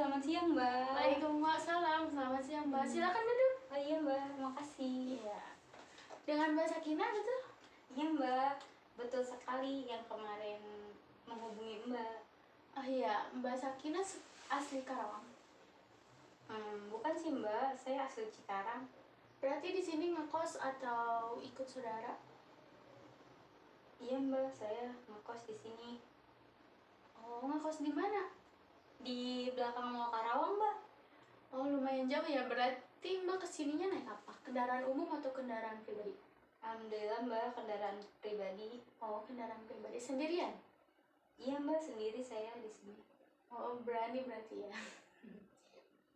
selamat siang Mbak. Waalaikumsalam, selamat siang Mbak. Silakan duduk. Oh iya Mbak, makasih. Iya. Dengan Mbak Sakinah betul? Iya Mbak, betul sekali yang kemarin menghubungi Mbak. Oh iya, Mbak Sakinah asli Karawang. Bukan sih Mbak, saya asli Cikarang. Berarti di sini ngekos atau ikut saudara? Iya Mbak, saya ngekos di sini. Oh, ngekos di mana? Di belakang Mall Karawang Mbak. Oh, lumayan jauh ya. Berarti Mbak kesininya naik apa? Kendaraan umum atau kendaraan pribadi? Alhamdulillah Mbak, kendaraan pribadi. Oh, kendaraan pribadi. Sendirian? Iya Mbak, sendiri saya di sini. Oh, berani berarti ya.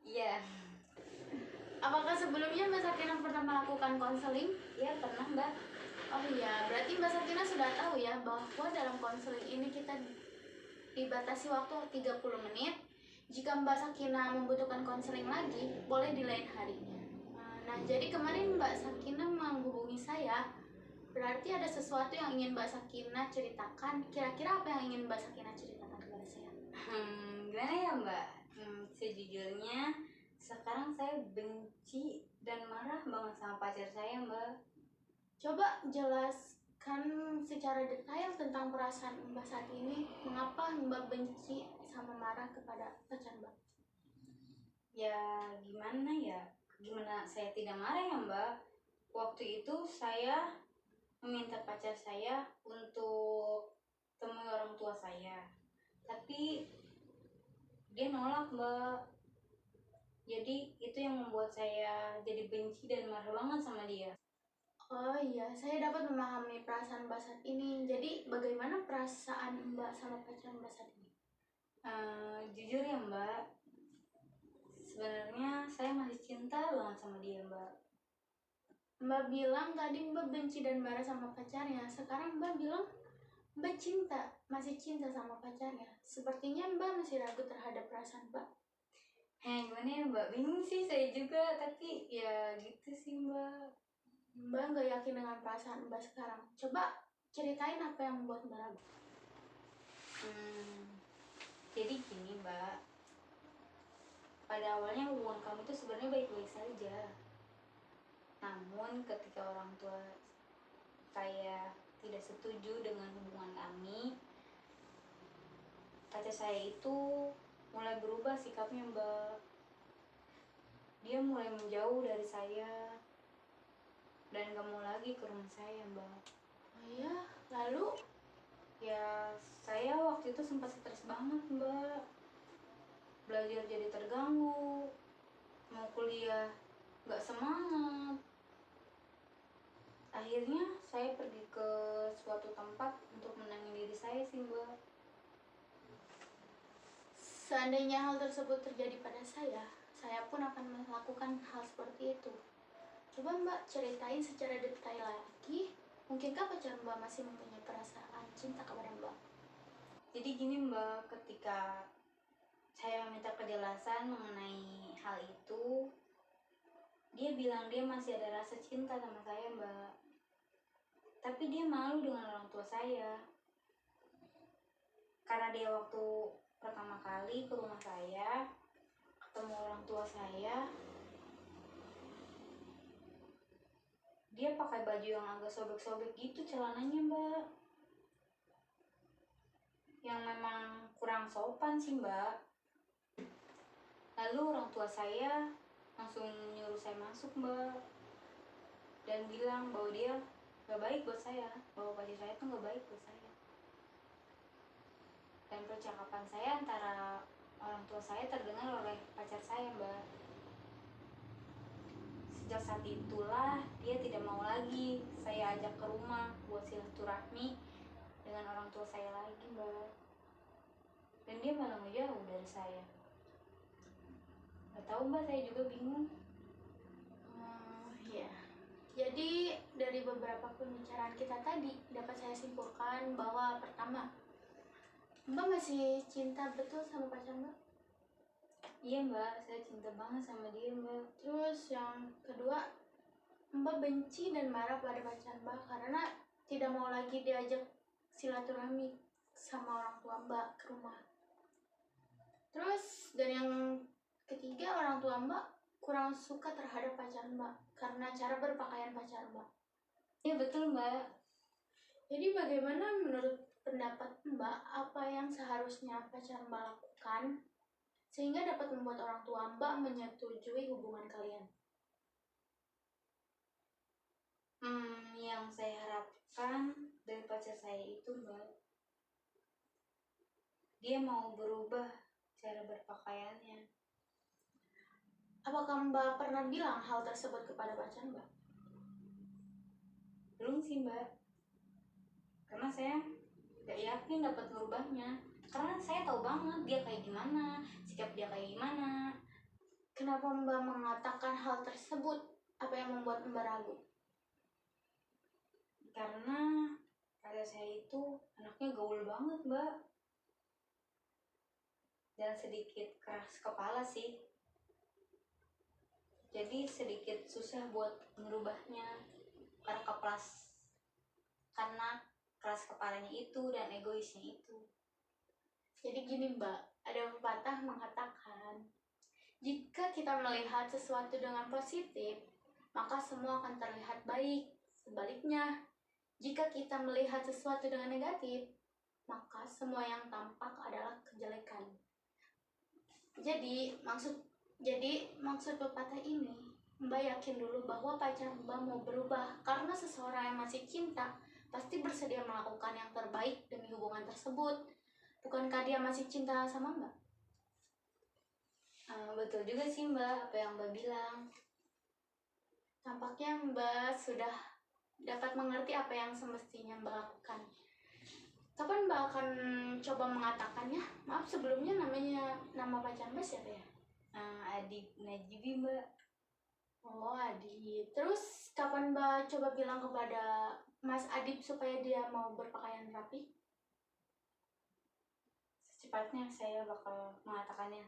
Iya. Apakah sebelumnya Mbak Sakinah pernah melakukan konseling? Iya pernah Mbak. Oh iya, berarti Mbak Sakinah sudah tahu ya bahwa dalam konseling ini kita dibatasi waktu 30 menit. Jika Mbak Sakinah membutuhkan konseling lagi, boleh di lain harinya. Nah, jadi kemarin Mbak Sakinah menghubungi saya, berarti ada sesuatu yang ingin Mbak Sakinah ceritakan. Kira-kira apa yang ingin Mbak Sakinah ceritakan kepada saya? Gimana ya Mbak? Sejujurnya sekarang saya benci dan marah banget sama pacar saya Mbak. Coba jelaskan secara detail tentang perasaan Mbak saat ini. Mengapa Mbak benci sama marah kepada pacar Mbak? Ya gimana ya? Gimana saya tidak marah ya Mbak? Waktu itu saya meminta pacar saya untuk temui orang tua saya. Tapi dia nolak Mbak. Jadi itu yang membuat saya jadi benci dan marah banget sama dia. Oh iya, saya dapat memahami perasaan Mbak saat ini. Jadi bagaimana perasaan Mbak sama pacar Mbak saat ini? Jujur ya Mbak, sebenarnya saya masih cinta banget sama dia Mbak. Mbak bilang tadi Mbak benci dan marah sama pacarnya. Sekarang Mbak bilang Mbak masih cinta sama pacarnya. Sepertinya Mbak masih ragu terhadap perasaan Mbak. Gimana ya Mbak, bingung sih saya juga, tapi ya gitu sih Mbak. Mbak nggak yakin dengan perasaan Mbak sekarang. Coba ceritain apa yang membuat Mbak ragu. Jadi gini Mbak, pada awalnya hubungan kami itu sebenarnya baik-baik saja. Namun ketika orang tua saya tidak setuju dengan hubungan kami, pacar saya itu mulai berubah sikapnya Mbak. Dia mulai menjauh dari saya dan gak mau lagi ke rumah saya Mbak. Oh iya, lalu? Ya saya waktu itu sempat stres banget Mbak. Belajar jadi terganggu, mau kuliah gak semangat. Akhirnya saya pergi ke suatu tempat untuk menenangin diri saya sih Mbak. Seandainya hal tersebut terjadi pada saya pun akan melakukan hal seperti itu. Coba Mbak ceritain secara detail lagi. Mungkinkah pacar Mbak masih mempunyai perasaan cinta kepada Mbak? Jadi gini Mbak, ketika saya meminta kejelasan mengenai hal itu, dia bilang dia masih ada rasa cinta sama saya Mbak. Tapi dia malu dengan orang tua saya. Karena dia waktu pertama kali ke rumah saya, ketemu orang tua saya, dia pakai baju yang agak sobek-sobek gitu celananya Mbak. Yang memang kurang sopan sih Mbak. Lalu orang tua saya langsung nyuruh saya masuk Mbak. Dan bilang bahwa dia gak baik buat saya, bahwa pacar saya tuh gak baik buat saya. Dan percakapan saya antara orang tua saya terdengar oleh pacar saya Mbak. Sejak saat itulah dia tidak mau lagi saya ajak ke rumah buat silaturahmi dengan orang tua saya lagi Mbak. Dan dia malah ngejauh dari saya. Gak tahu Mbak, saya juga bingung. Ya. Jadi dari beberapa pembicaraan kita tadi dapat saya simpulkan bahwa pertama, Mbak masih cinta betul sama pacar Mbak? Iya Mbak, saya cinta banget sama dia Mbak. Terus yang kedua, Mbak benci dan marah pada pacar Mbak karena tidak mau lagi diajak silaturahmi sama orang tua Mbak ke rumah. Terus dan yang juga Mbak kurang suka terhadap pacar Mbak karena cara berpakaian pacar Mbak. Ya betul Mbak. Jadi bagaimana menurut pendapat Mbak apa yang seharusnya pacar Mbak lakukan sehingga dapat membuat orang tua Mbak menyetujui hubungan kalian? Yang saya harapkan dari pacar saya itu Mbak, dia mau berubah cara berpakaiannya. Apakah Mbak pernah bilang hal tersebut kepada pacar Mbak? Belum sih Mbak, karena saya gak yakin dapat merubahnya. Karena saya tahu banget dia kayak gimana, sikap dia kayak gimana. Kenapa Mbak mengatakan hal tersebut? Apa yang membuat Mbak ragu? Karena pacar saya itu anaknya gaul banget Mbak, dan sedikit keras kepala sih. Jadi sedikit susah buat merubahnya karena keras kepalanya itu dan egoisnya itu. Jadi gini Mbak, ada pepatah mengatakan, jika kita melihat sesuatu dengan positif, maka semua akan terlihat baik. Sebaliknya, jika kita melihat sesuatu dengan negatif, maka semua yang tampak adalah kejelekan. Jadi maksud pepatah ini, Mbak yakin dulu bahwa pacar Mbak mau berubah karena seseorang yang masih cinta pasti bersedia melakukan yang terbaik demi hubungan tersebut. Bukankah dia masih cinta sama Mbak? Betul juga sih Mbak apa yang Mbak bilang. Tampaknya Mbak sudah dapat mengerti apa yang semestinya Mbak lakukan. Kapan Mbak akan coba mengatakannya? Maaf sebelumnya nama pacar Mbak siapa ya? Adib Najibi Mbak. Oh Adib. Terus kapan Mbak coba bilang kepada Mas Adib supaya dia mau berpakaian rapi? Secepatnya saya bakal mengatakannya,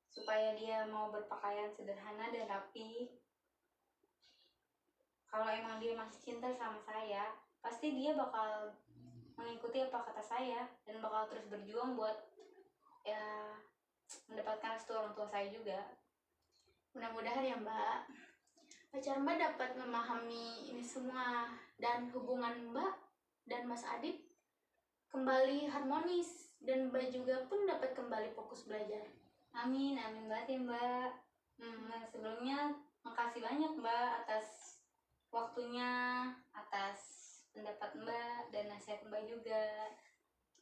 supaya dia mau berpakaian sederhana dan rapi. Kalau emang dia masih cinta sama saya, pasti dia bakal mengikuti apa kata saya dan bakal terus berjuang buat ya mendapatkan restu orang tua saya juga. Mudah-mudahan ya Mbak, pacar Mbak dapat memahami ini semua dan hubungan Mbak dan Mas Adib kembali harmonis dan Mbak juga pun dapat kembali fokus belajar. Amin banget ya Mbak. Sebelumnya makasih banyak Mbak atas waktunya, atas pendapat Mbak dan nasihat Mbak juga.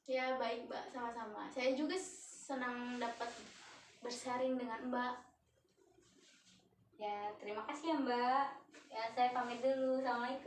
Ya baik Mbak, sama-sama. Saya juga senang dapat bersharing dengan Mbak. Ya terima kasih ya Mbak. Ya saya pamit dulu. Assalamualaikum.